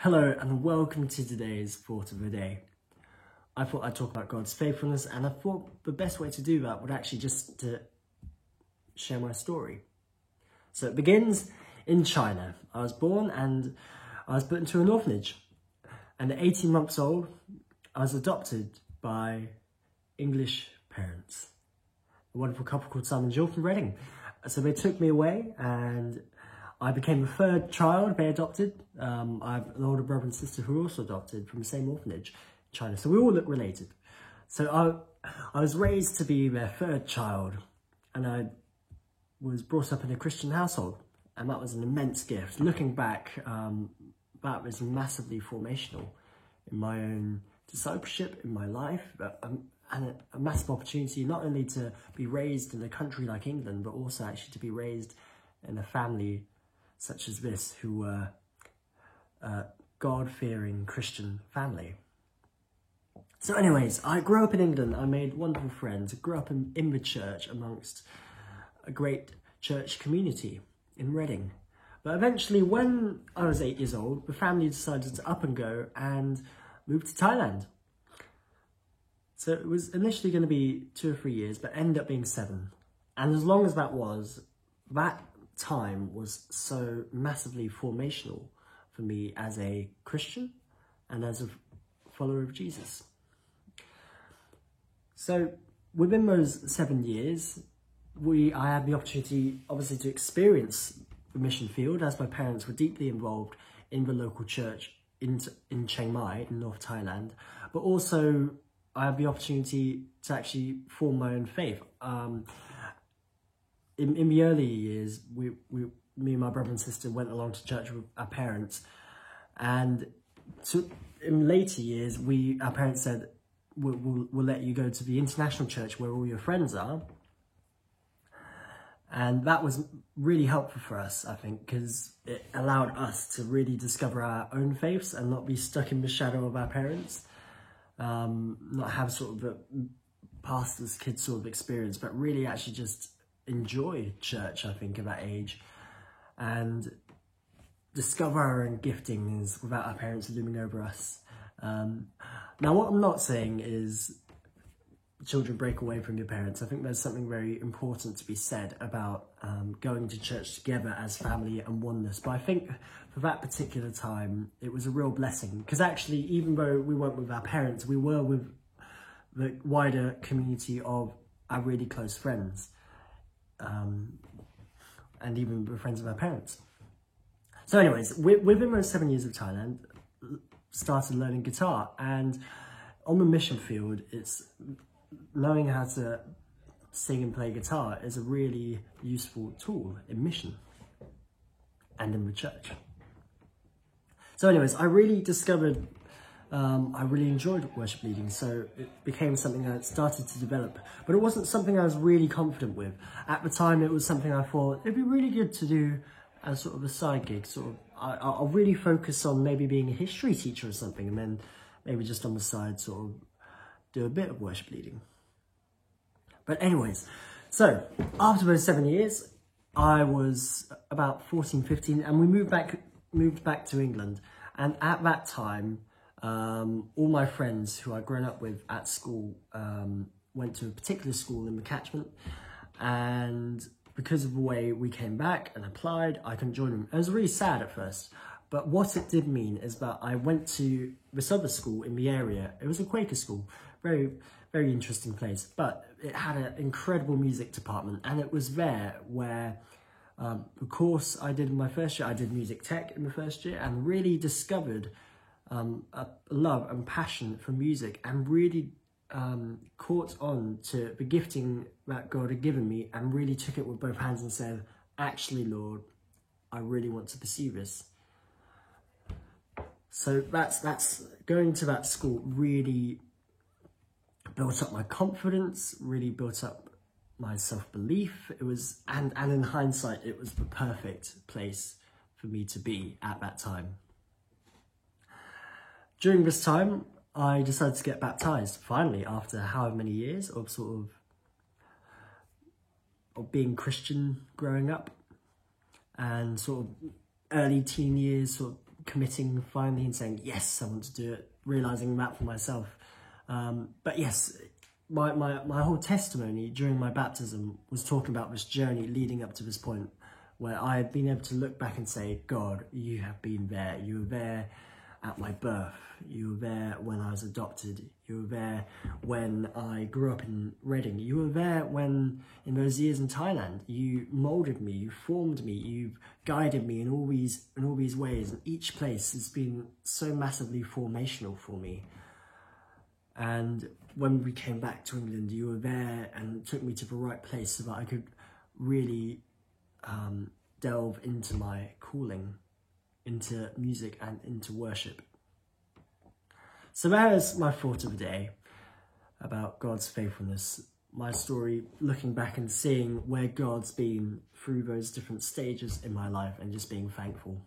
Hello and welcome to today's Thought of the Day. I thought I'd talk about God's faithfulness, and I thought the best way to do that would actually just to share my story. So it begins in China. I was born and I was put into an orphanage, and at 18 months old I was adopted by English parents, a wonderful couple called Simon and Jill from Reading. So they took me away and I became the third child they adopted. I have an older brother and sister who were also adopted from the same orphanage in China. So we all look related. So I was raised to be their third child, and I was brought up in a Christian household, and that was an immense gift. Looking back, that was massively formational in my own discipleship, in my life, and a massive opportunity not only to be raised in a country like England, but also actually to be raised in a family such as this, who were a God-fearing Christian family. So anyways, I grew up in England. I made wonderful friends. I grew up in the church amongst a great church community in Reading. But eventually, when I was 8 years old, the family decided to up and go and move to Thailand. So it was initially going to be 2 or 3 years, but ended up being 7. And as long as that time was so massively formational for me as a Christian and as a follower of Jesus. So within those 7 years, I had the opportunity, obviously, to experience the mission field, as my parents were deeply involved in the local church in Chiang Mai, in North Thailand. But also, I had the opportunity to actually form my own faith. In the early years, me and my brother and sister went along to church with our parents, and in later years, our parents said, we'll let you go to the international church where all your friends are. And that was really helpful for us, I think, because it allowed us to really discover our own faiths and not be stuck in the shadow of our parents, not have sort of a pastor's kid sort of experience, but really actually just enjoy church, I think, at that age, and discover our own giftings without our parents looming over us. Now, what I'm not saying is children break away from your parents. I think there's something very important to be said about going to church together as family and oneness. But I think for that particular time, it was a real blessing, because actually, even though we weren't with our parents, we were with the wider community of our really close friends, and even the friends of our parents. So anyways, within those 7 years of Thailand, started learning guitar, and on the mission field, it's knowing how to sing and play guitar is a really useful tool in mission and in the church. So anyways, I really discovered I really enjoyed worship leading, so it became something I started to develop, but it wasn't something I was really confident with. At the time, it was something I thought it'd be really good to do as sort of a side gig. I'll really focus on maybe being a history teacher or something, and then maybe just on the side sort of do a bit of worship leading. But anyways, so after those 7 years, I was about 14, 15, and we moved back to England. And at that time, all my friends who I'd grown up with at school went to a particular school in the catchment, and because of the way we came back and applied, I couldn't join them. It was really sad at first, but what it did mean is that I went to this other school in the area. It was a Quaker school, very, very interesting place, but it had an incredible music department, and it was there where the course I did in my first year, I did music tech in the first year, and really discovered a love and passion for music, and really caught on to the gifting that God had given me, and really took it with both hands and said, actually, Lord, I really want to pursue this. So that's going to that school really built up my confidence, really built up my self-belief. It was, and in hindsight, it was the perfect place for me to be at that time. During this time, I decided to get baptized, finally, after however many years of being Christian growing up, and sort of early teen years, sort of committing finally and saying, yes, I want to do it, realising that for myself. But yes, my whole testimony during my baptism was talking about this journey leading up to this point where I had been able to look back and say, God, you have been there. You were there at my birth. You were there when I was adopted. You were there when I grew up in Reading. You were there when, in those years in Thailand, you moulded me, you formed me, you guided me in all these ways. And each place has been so massively formational for me. And when we came back to England, you were there and took me to the right place so that I could really delve into my calling, into music and into worship. So that is my thought of the day about God's faithfulness, my story, looking back and seeing where God's been through those different stages in my life and just being thankful.